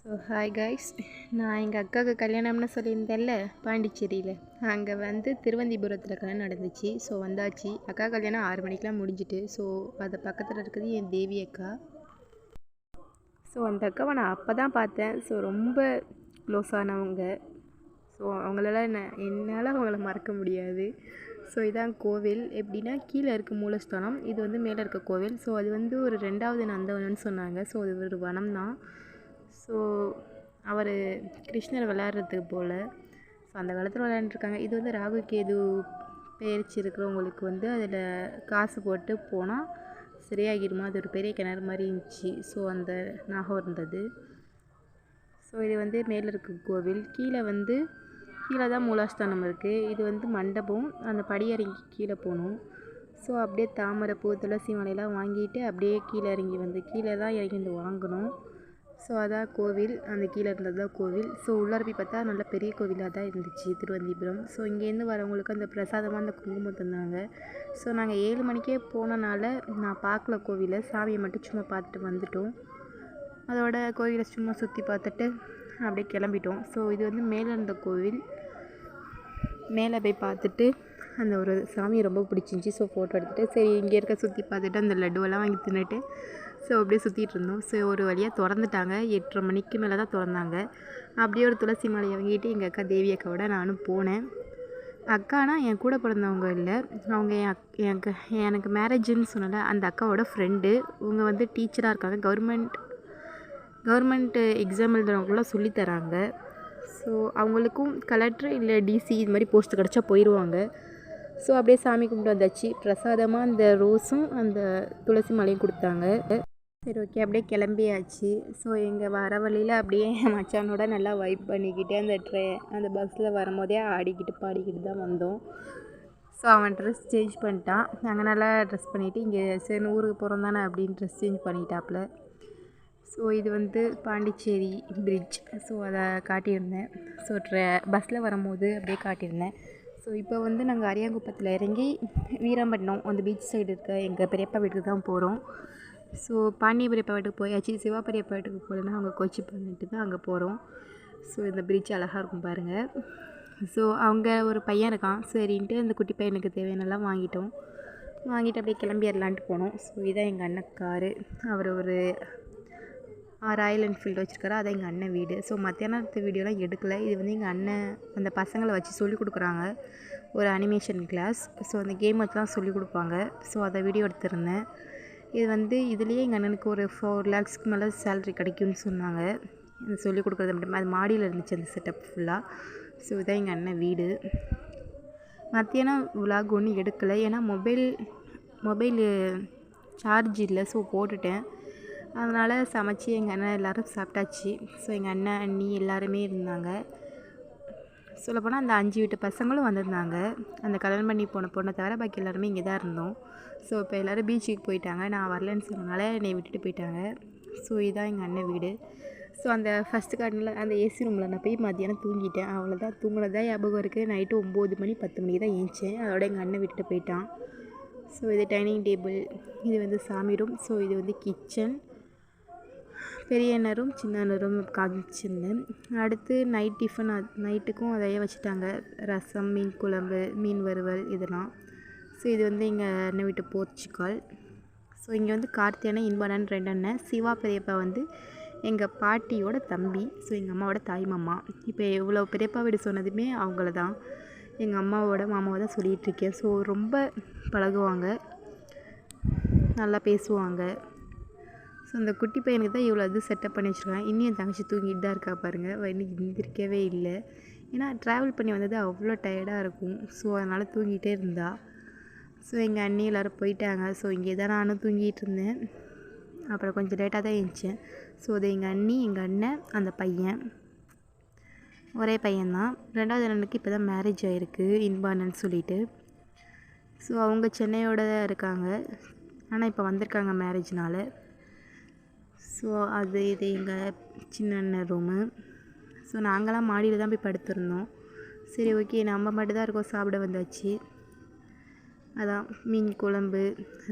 Hi guys, நான் எங்கள் அக்காவுக்கு கல்யாணம்னு சொல்லியிருந்தேன்ல பாண்டிச்சேரியில். அங்கே வந்து திருவந்திபுரத்தில் கல்யாணம் நடந்துச்சு. ஸோ வந்தாச்சு. அக்கா கல்யாணம் 6 மணிக்கெலாம் முடிஞ்சிட்டு. ஸோ அது பக்கத்தில் இருக்கிறது என் தேவி அக்கா. ஸோ அந்த அக்காவை நான் அப்போ தான் பார்த்தேன். ஸோ ரொம்ப க்ளோஸ் ஆனவங்க. ஸோ அவங்களெல்லாம் என்னால் அவங்கள மறக்க முடியாது. ஸோ இதான் கோவில். எப்படின்னா கீழே இருக்க மூலஸ்தானம், இது வந்து மேலே இருக்க கோவில். ஸோ அது வந்து ஒரு 2வது நந்தவனம்னு சொன்னாங்க. ஸோ அது ஒரு வனம் தான். ஸோ அவர் கிருஷ்ணர் விளையாடுறதுக்கு போல். ஸோ அந்த காலத்தில் விளையாண்டுருக்காங்க. இது வந்து ராகு கேது பெயர்ச்சி இருக்கிறவங்களுக்கு வந்து அதில் காசு போட்டு போனால் சரியாகிடுமா. அது ஒரு பெரிய கிணறு மாதிரி இருந்துச்சு. ஸோ அந்த நாகம் இருந்தது. ஸோ இது வந்து மேலே இருக்க கோவில். கீழே தான் மூலாஸ்தானம் இருக்குது. இது வந்து மண்டபம். அந்த படியிறங்கி கீழே போகணும். ஸோ அப்படியே தாமரை பூ, துளசி மாலையெல்லாம் வாங்கிட்டு அப்படியே கீழே தான் இறங்கி வந்து வாங்கணும். ஸோ அதான் கோவில். அந்த கீழே இருந்தது தான் கோவில். ஸோ உள்ளார போய் பார்த்தா நல்ல பெரிய கோவிலாக தான் இருந்துச்சு திருவந்திபுரம். ஸோ இங்கேருந்து வரவங்களுக்கு அந்த பிரசாதமாக அந்த குங்குமம் தந்தாங்க. ஸோ நாங்கள் 7 மணிக்கே போனனால நான் பார்க்கல கோவிலை. சாமியை மட்டும் சும்மா பார்த்துட்டு வந்துட்டோம். அதோட கோவிலை சும்மா சுற்றி பார்த்துட்டு அப்படியே கிளம்பிட்டோம். ஸோ இது வந்து மேலே இருந்த கோவில். மேலே போய் பார்த்துட்டு அந்த ஒரு சாமியை ரொம்ப பிடிச்சிருந்துச்சி. ஸோ ஃபோட்டோ எடுத்துகிட்டு சரி இங்கே இருக்க சுற்றி பார்த்துட்டு அந்த லட்டுவெல்லாம் வாங்கி தின்னுட்டு ஸோ அப்படியே சுற்றிட்டு இருந்தோம். ஸோ ஒரு வழியாக திறந்துட்டாங்க. 8:30 மணிக்கு மேலே தான் திறந்தாங்க. அப்படியே ஒரு துளசி மாலையை வாங்கிட்டு எங்கள் அக்கா தேவி அக்காவோட நானும் போனேன். அக்கானா என் கூட பிறந்தவங்க இல்லை, அவங்க எனக்கு மேரேஜுன்னு சொன்னல அந்த அக்காவோட ஃப்ரெண்டு. இவங்க வந்து டீச்சராக இருக்காங்க. கவர்மெண்ட் எக்ஸாம் எழுதுறவங்களாம் சொல்லித்தராங்க. ஸோ அவங்களுக்கும் கலெக்டர் இல்லை டிசி இது மாதிரி போஸ்ட்டு கிடச்சா போயிடுவாங்க. ஸோ அப்படியே சாமி கும்பிட்டு வந்தாச்சு. பிரசாதமாக அந்த ரோஸும் அந்த துளசி மாலையும் கொடுத்தாங்க. சரி ஓகே, அப்படியே கிளம்பியாச்சு. ஸோ எங்கள் வர வழியில் அப்படியே மச்சானோட நல்லா வைப் பண்ணிக்கிட்டு அந்த பஸ்ஸில் வரும்போதே ஆடிக்கிட்டு பாடிக்கிட்டு தான் வந்தோம். ஸோ அவன் ட்ரெஸ் சேஞ்ச் பண்ணிட்டான். நாங்கள் நல்லா ட்ரெஸ் பண்ணிவிட்டு இங்கே சரி ஊருக்கு போகிறோம் தானே அப்படின்னு ட்ரெஸ் சேஞ்ச் பண்ணிட்டாப்புல. ஸோ இது வந்து பாண்டிச்சேரி பிரிட்ஜ். ஸோ அதை காட்டியிருந்தேன். ஸோ பஸ்ஸில் வரும்போது அப்படியே காட்டியிருந்தேன். ஸோ இப்போ வந்து நாங்கள் அரியாங்குப்பத்தில் இறங்கி வீராம்பட்டினம் அந்த பீச் சைடு இருக்க எங்கள் பெரியப்பா வீட்டுக்கு தான் போகிறோம். ஸோ பாண்டிய பெரியப்பா வீட்டுக்கு போயாச்சு. சிவா பெரியப்பா வீட்டுக்கு போகலன்னா அவங்க கோச்சி பண்ணிட்டு தான் அங்கே போகிறோம். ஸோ இந்த பிரிட்ஜ் அழகாக இருக்கும் பாருங்கள். ஸோ அவங்க ஒரு பையன் இருக்கான். சரின்ட்டு அந்த குட்டி பையனுக்கு தேவையானலாம் வாங்கிட்டு அப்படியே கிளம்பிடலான்ட்டு போனோம். ஸோ இதான் எங்கள் அண்ணன் காரு. அவர் ஒரு ராயல் என்ஃபீல்டு வச்சுருக்காரு. அதான் எங்கள் அண்ணன் வீடு. ஸோ மத்தியானத்து வீடியோலாம் எடுக்கலை. இது வந்து எங்கள் அண்ணன் அந்த பசங்களை வச்சு சொல்லிக் கொடுக்குறாங்க, ஒரு அனிமேஷன் கிளாஸ். ஸோ அந்த கேம் வச்சுலாம் சொல்லிக் கொடுப்பாங்க. ஸோ அதை வீடியோ எடுத்திருந்தேன். இது வந்து இதுலேயே எங்கள் அண்ணனுக்கு ஒரு 4 lakhsக்கு மேலே சேல்ரி கிடைக்கும்னு சொன்னாங்க. இது சொல்லிக் கொடுக்குறது மட்டும் அது மாடியில் இருந்துச்சு அந்த செட்டப் ஃபுல்லாக. ஸோ இதான் எங்கள் அண்ணன் வீடு. மத்தியானம் விலாக் ஒன்றும் எடுக்கலை, ஏன்னா மொபைல் சார்ஜ் இல்லை. ஸோ போட்டுட்டேன். அதனால் சமைச்சி எங்கள் அண்ணன் எல்லோரும் சாப்பிட்டாச்சு. ஸோ எங்கள் அண்ணன் அண்ணி எல்லாருமே இருந்தாங்க. சொல்லப்போனால் அந்த 5 வீட்டு பசங்களும் வந்திருந்தாங்க. அந்த கல்யாணம் பண்ணி போன பொண்ணை தவிர பாக்கி எல்லாருமே இங்கே தான் இருந்தோம். ஸோ இப்போ எல்லோரும் பீச்சுக்கு போயிட்டாங்க. நான் வரலன்னு சொன்னனால என்னை விட்டுட்டு போயிட்டாங்க. ஸோ இதுதான் எங்கள் அண்ணன் வீடு. ஸோ அந்த ஃபஸ்ட்டு கார்டனில் அந்த ஏசி ரூமில் நான் போய் மத்தியானம் தூங்கிட்டேன். அவ்வளோதான், தூங்கினதான் ஞாபகம் இருக்குது. நைட்டு 9 மணி 10 மணிக்கு தான் ஏஞ்சேன். அதோட எங்கள் அண்ணன் விட்டுட்டு போயிட்டான். ஸோ இது டைனிங் டேபிள், இது வந்து சாமி ரூம். ஸோ இது வந்து கிச்சன். பெரிய அண்ணரும் சின்ன அண்ணரும் காமிச்சிருந்தேன். அடுத்து நைட் டிஃபன் நைட்டுக்கும் அதையே வச்சுட்டாங்க. ரசம், மீன் குழம்பு, மீன் வறுவல் இதெல்லாம். ஸோ இது வந்து எங்கள் அண்ணன் வீட்டு போர்ச்சுக்கால். ஸோ இங்கே வந்து கார்த்தி அண்ணன், இன்ப அண்ணன் 2 அண்ணன். சிவா பெரியப்பா வந்து எங்கள் பாட்டியோட தம்பி. ஸோ எங்கள் அம்மாவோட தாய் மாமா. இப்போ இவ்வளோ பெரியப்பா வீடு சொன்னதுமே அவங்கள தான், எங்கள் அம்மாவோட மாமாவை தான் சொல்லிகிட்ருக்கேன். ஸோ ரொம்ப பழகுவாங்க, நல்லா பேசுவாங்க. ஸோ அந்த குட்டி பையனுக்கு தான் இவ்வளோ இது செட்டப் பண்ணி வச்சுருக்காங்க. இன்னும் என் தங்கச்சி தூங்கிட்டு தான் இருக்கா பாருங்கள். இன்னும் எந்திரிக்கவே இல்லை. ஏன்னா ட்ராவல் பண்ணி வந்தது அவ்வளோ டயர்டாக இருக்கும். ஸோ அதனால் தூங்கிட்டே இருந்தா. ஸோ எங்கள் அண்ணி எல்லோரும் போயிட்டாங்க. ஸோ இங்கே தான் நானும் தூங்கிட்டு இருந்தேன். அப்புறம் கொஞ்சம் லேட்டாக தான் எழுந்திரிச்சேன். ஸோ அது எங்கள் அண்ணி, எங்கள் அண்ணன், அந்த பையன் ஒரே பையன்தான். 2வது அண்ணனுக்கு இப்போ தான் மேரேஜ் ஆகிருக்கு, இன்ப அண்ணன் சொல்லிட்டு. ஸோ அவங்க சென்னையோட தான் இருக்காங்க, ஆனால் இப்போ வந்திருக்காங்க மேரேஜ்னால். ஸோ இது எங்கள் சின்ன அண்ணன் ரூமு. ஸோ நாங்களாம் மாடியில் தான் போய் படுத்திருந்தோம். சரி ஓகே, நம்ம மட்டும் தான் இருக்கோம், சாப்பிட வந்தாச்சு. அதான் மீன் குழம்பு,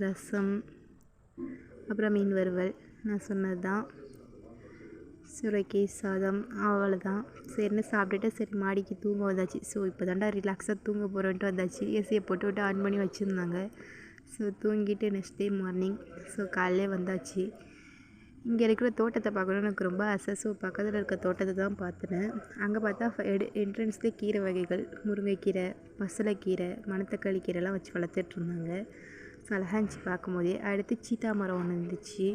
ரசம், அப்புறம் மீன் வறுவல் நான் சொன்னது தான். சுரைக்காய் சாதம் அவ்வளோதான். சரின்னு சாப்பிட்டுட்டு சரி மாடிக்கு தூங்க வந்தாச்சு. ஸோ இப்போ தாண்டா ரிலாக்ஸாக தூங்க போகிறோன்ட்டு வந்தாச்சு. ஏசியை போட்டு ஆன் பண்ணி வச்சுருந்தாங்க. ஸோ தூங்கிட்டு நெக்ஸ்ட் டே மார்னிங் ஸோ காலையிலே வந்தாச்சு. இங்கே இருக்கிற தோட்டத்தை பார்க்கணுன்னு எனக்கு ரொம்ப ஆசை. ஸோ பக்கத்தில் இருக்க தோட்டத்தை தான் பார்த்துனேன். அங்கே பார்த்தா என்ட்ரன்ஸ்லேயே கீரை வகைகள், முருங்கைக்கீரை, பசலைக்கீரை, மணத்தக்காளி கீரைலாம் வச்சு வளர்த்துட்ருந்தாங்க. ஸோ அழகாக இருந்துச்சு பார்க்கும்போதே. அடுத்து சீத்தா மரம் ஒன்று இருந்துச்சு.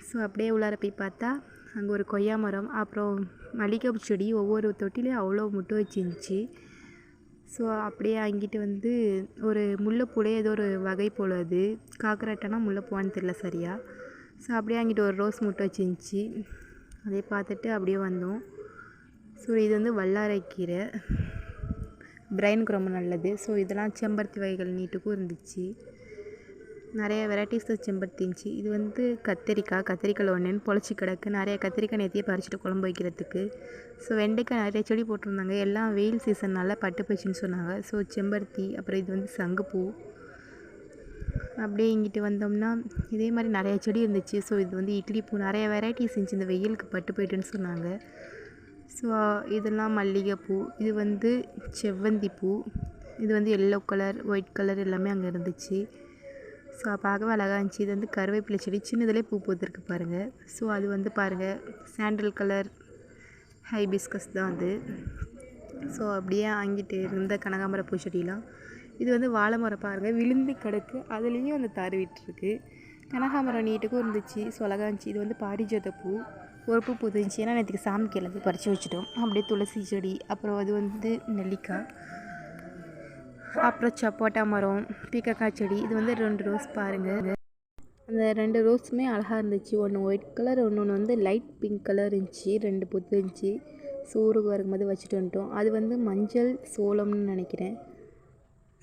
ஸோ அப்படியே உள்ளார போய் பார்த்தா அங்கே ஒரு கொய்யா மரம், அப்புறம் மல்லிகை செடி ஒவ்வொரு தொட்டிலையும் அவ்வளோ முட்டை வச்சுருந்துச்சு. ஸோ அப்படியே அங்கிட்டு வந்து ஒரு முல்லைப்பூலே ஏதோ ஒரு வகை போல் அது காக்கரட்டானா முல்லைப்பூவான்னு தெரியல சரியா. ஸோ அப்படியே அங்கிட்டு ஒரு ரோஸ் முட்டை வச்சுருந்துச்சி. அதை பார்த்துட்டு அப்படியே வந்தோம். ஸோ இது வந்து வல்லாரைக்கீரை, பிரெயினுக்கு ரொம்ப நல்லது. ஸோ இதெல்லாம் செம்பருத்தி வகைகள் நீட்டுக்கும் இருந்துச்சு. நிறைய வெரைட்டிஸ் செம்பருத்தி இருந்துச்சு. இது வந்து கத்திரிக்காய் ஒன்றுன்னு பொழைச்சி கிடக்கு. நிறைய கத்திரிக்காய் நேற்றியே பறிச்சுட்டு குழம்பு வைக்கிறதுக்கு. ஸோ வெண்டைக்காய் நிறைய செடி போட்டிருந்தாங்க. எல்லாம் வெயில் சீசன்னால் பட்டு போச்சுன்னு சொன்னாங்க. ஸோ செம்பருத்தி, அப்புறம் இது வந்து சங்குப்பூ. அப்படியே இங்கிட்டு வந்தோம்னா இதே மாதிரி நிறைய செடி இருந்துச்சு. ஸோ இது வந்து இட்லி பூ, நிறைய வெரைட்டிஸ் இருந்துச்சு. இந்த வெயிலுக்கு பட்டு போயிட்டுன்னு சொன்னாங்க. ஸோ இதெல்லாம் மல்லிகைப்பூ, இது வந்து செவ்வந்தி பூ, இது வந்து எல்லோ கலர், ஒயிட் கலர் எல்லாமே அங்கே இருந்துச்சு. ஸோ பார்க்கவே அழகாக இருந்துச்சு. இது வந்து கருவேப்பிலை செடி, சின்னதுலேயே பூ பூத்துருக்கு பாருங்கள். ஸோ அது வந்து பாருங்கள் சாண்டல் கலர் ஹைபிஸ்கஸ் தான் அது. ஸோ அப்படியே அங்கிட்டு இருந்த கனகாம்பர பூச்செடிலாம். இது வந்து வாழை மரம் பாருங்கள், விழுந்து கிடக்கு, அதுலேயும் அந்த தார் விட்டுருக்கு. கனகாம்பரம் நீட்டுக்கும் இருந்துச்சு. ஸோ அழகாக இருந்துச்சு. இது வந்து பாரிஜாத பூ, ஒரு பூ பூத்துருந்துச்சு. ஏன்னா நேற்றுக்கு சாமிக்கு எல்லாத்தையும் பறித்து வச்சுட்டோம். அப்படியே துளசி செடி, அப்புறம் அது வந்து நெல்லிக்காய், அப்புறம் சப்போட்டா மரம், பீக்கக்காய் செடி. இது வந்து 2 ரோஸ் பாருங்கள். அந்த 2 ரோஸுமே அழகாக இருந்துச்சு. ஒன்று ஒயிட் கலர், ஒன்று வந்து லைட் பிங்க் கலர் இருந்துச்சு. 2 பூத்து இருந்துச்சு. சூருக்கு வரும்போது வச்சுட்டு வந்துட்டோம். அது வந்து மஞ்சள் சோளம்னு நினைக்கிறேன்.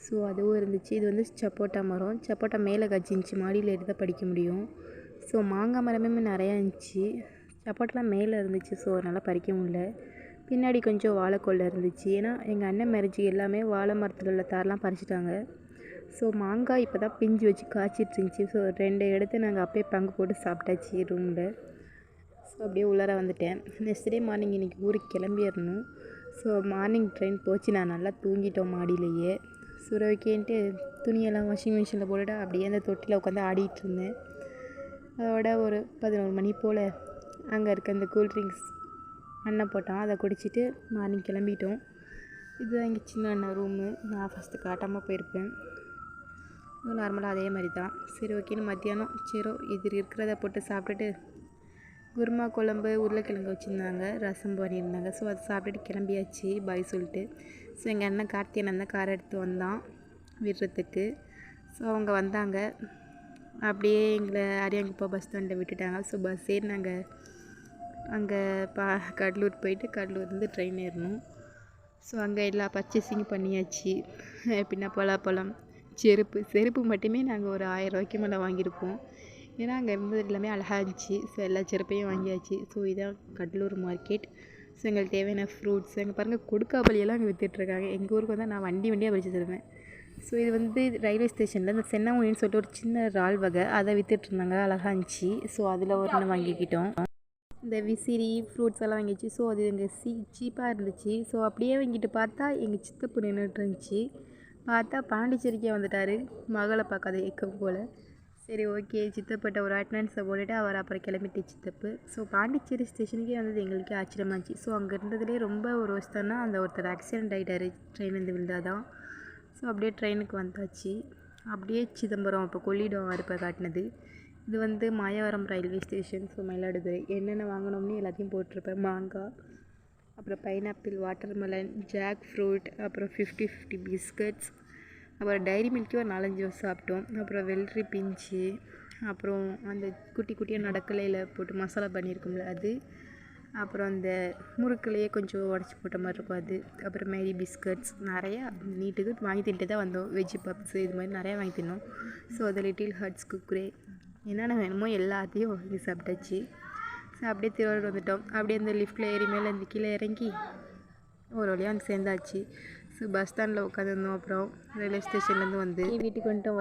ஸோ அதுவும் இருந்துச்சு. இது வந்து சப்போட்டா மரம். சப்போட்டா மேலே காய்ச்சிருந்துச்சி, மாடியில் ஏறி தான் படிக்க முடியும். ஸோ மாங்காய் மரமே நிறையா இருந்துச்சு. சப்போட்டாலாம் மேலே இருந்துச்சு. ஸோ அதனால் பறிக்க முடியல. பின்னாடி கொஞ்சம் வாழைக்கொல்லை இருந்துச்சு. ஏன்னா எங்கள் அண்ணன் மேரேஜ் எல்லாமே வாழை மரத்தில் உள்ள தாரெலாம் பறிச்சிட்டாங்க. ஸோ மாங்காய் இப்போ தான் பிஞ்சு வச்சு காய்ச்சிட்டு இருந்துச்சு. ஸோ 2 எடுத்து நாங்கள் அப்பயே பங்கு போட்டு சாப்பிட்டாச்சு ரூமில். ஸோ அப்படியே உள்ளார வந்துட்டேன். நெக்ஸ்ட் டே மார்னிங் இன்றைக்கி ஊருக்கு கிளம்பிடணும். ஸோ மார்னிங் ட்ரெயின் போச்சு. நான் நல்லா தூங்கிட்டோம் மாடியிலேயே. சுர வைக்கேன்ட்டு துணியெல்லாம் வாஷிங் மிஷினில் போட்டுட்டு அப்படியே அந்த தொட்டியில் உட்காந்து ஆடிட்டு இருந்தேன். அதோட ஒரு 11 மணி போல் அங்கே இருக்க அந்த கூல்ட்ரிங்க்ஸ் அண்ணன் போட்டான், அதை குடிச்சிட்டு மார்னிங் கிளம்பிட்டோம். இதுதான் எங்கள் சின்ன அண்ணன் ரூமு. நான் ஃபஸ்ட்டு காட்டாமல் போயிருப்பேன். நார்மலாக அதே மாதிரி தான். சரி ஓகேன்னு மத்தியானம் சரி இது இருக்கிறத போட்டு சாப்பிட்டுட்டு குருமா குழம்பு, உருளைக்கிழங்கு வச்சுருந்தாங்க, ரசம் பண்ணியிருந்தாங்க. ஸோ அதை சாப்பிட்டுட்டு கிளம்பியாச்சு பாய் சொல்லிட்டு. ஸோ எங்கள் அண்ணன் கார்த்தியன் தான் கார் எடுத்து வந்தான் விடுறதுக்கு. ஸோ அவங்க வந்தாங்க. அப்படியே எங்களை அரியாங்குப்பா பஸ் ஸ்டாண்டில் விட்டுட்டாங்க. ஸோ பஸ் ஏறி நாங்கள் அங்கே கடலூர் போயிட்டு கடலூர்லேருந்து ட்ரெயின் ஏறணும். ஸோ அங்கே எல்லா பர்ச்சேசிங் பண்ணியாச்சு. பின்ன பலாப்பழம், செருப்பு மட்டுமே நாங்கள் ஒரு 1000 ரூபாய்க்கு மேலே வாங்கியிருப்போம். ஏன்னா அங்கே இருந்தது எல்லாமே அழகாக இருந்துச்சு. ஸோ எல்லா செருப்பையும் வாங்கியாச்சு. ஸோ இதான் கடலூர் மார்க்கெட். ஸோ எங்களுக்கு தேவையான ஃப்ரூட்ஸ் அங்கே பாருங்கள், கொடுக்காப்பள்ளியெல்லாம் அங்கே விற்றுட்ருக்காங்க. எங்கள் ஊருக்கு வந்து நான் வண்டியாக பறித்து தருவேன். ஸோ இது வந்து ரயில்வே ஸ்டேஷனில் இந்த சென்னாமொழின்னு சொல்லிட்டு ஒரு சின்ன இறால் வகை, அதை விற்றுட்ருந்தாங்க, அழகாக இருந்துச்சு. ஸோ அதில் ஒன்று வாங்கிக்கிட்டோம். இந்த விசிறி ஃப்ரூட்ஸ் எல்லாம் வாங்கிச்சு. ஸோ அது எங்கள் சீப்பாக இருந்துச்சு. ஸோ அப்படியே வாங்கிட்டு பார்த்தா எங்கள் சித்தப்பு நின்றுட்டு இருந்துச்சு. பார்த்தா பாண்டிச்சேரிக்கே வந்துட்டார், மகளை பார்க்காத ஏக்கம் போல். சரி ஓகே, சித்தப்பட்ட ஒரு அட்டனன்ஸை போட்டுட்டு அவர் அப்புறம் கிளம்பிட்டு சித்தப்பு. ஸோ பாண்டிச்சேரி ஸ்டேஷனுக்கே வந்தது எங்களுக்கே ஆச்சரியமாக இருந்துச்சு. ஸோ அங்கே இருந்ததுலேயே ரொம்ப ஒரு வருஷம்னா அந்த ஒருத்தர் ஆக்சிடென்ட் ஆகிட்டார் ட்ரெயின்லேருந்து விழுந்தாதான். ஸோ அப்படியே ட்ரெயினுக்கு வந்தாச்சு. அப்படியே சிதம்பரம் அப்போ கொள்ளிடம் அடுப்பை காட்டினது. இது வந்து Mayavaram railway station. So Mayiladuthurai. என்னென்ன வாங்கினோம்னு எல்லாத்தையும் போட்டிருப்பேன். மாங்காய், அப்புறம் பைனாப்பிள், வாட்டர்மெலன், ஜாக் ஃப்ரூட், அப்புறம் 50-50 பிஸ்கட்ஸ், அப்புறம் டைரி மில்க்கே ஒரு 4-5 வருஷம் சாப்பிட்டோம். அப்புறம் வெள்ளரி பிஞ்சு, அப்புறம் அந்த குட்டி குட்டியாக நடக்கலையில் போட்டு மசாலா பண்ணியிருக்கோம்ல அது, அப்புறம் அந்த முறுக்குலையே கொஞ்சம் உடச்சி போட்ட மாதிரி இருக்கும் அது, அப்புறம் மேரி பிஸ்கட்ஸ் நிறையா நீட்டுக்கு வாங்கி தின்ட்டு தான் வந்தோம். வெஜ்ஜு பப்ஸு இது மாதிரி நிறையா வாங்கி தின்னோம். ஸோ அது லிட்டில் ஹர்ட்ஸ் குக்குரே என்னென்ன வேணுமோ எல்லாத்தையும் வாங்கி சாப்பிட்டாச்சு. ஸோ அப்படியே திருவாரூர் வந்துவிட்டோம். அப்படியே இந்த லிஃப்ட்டில் ஏறி மேலே இந்த கீழே இறங்கி ஒரு வழியாக வந்து சேர்ந்தாச்சு. ஸோ பஸ் ஸ்டாண்டில் உட்காந்துருந்தோம். அப்புறம் ரயில்வே ஸ்டேஷன்லேருந்து வந்து வீட்டுக்கு வந்துட்டோம்.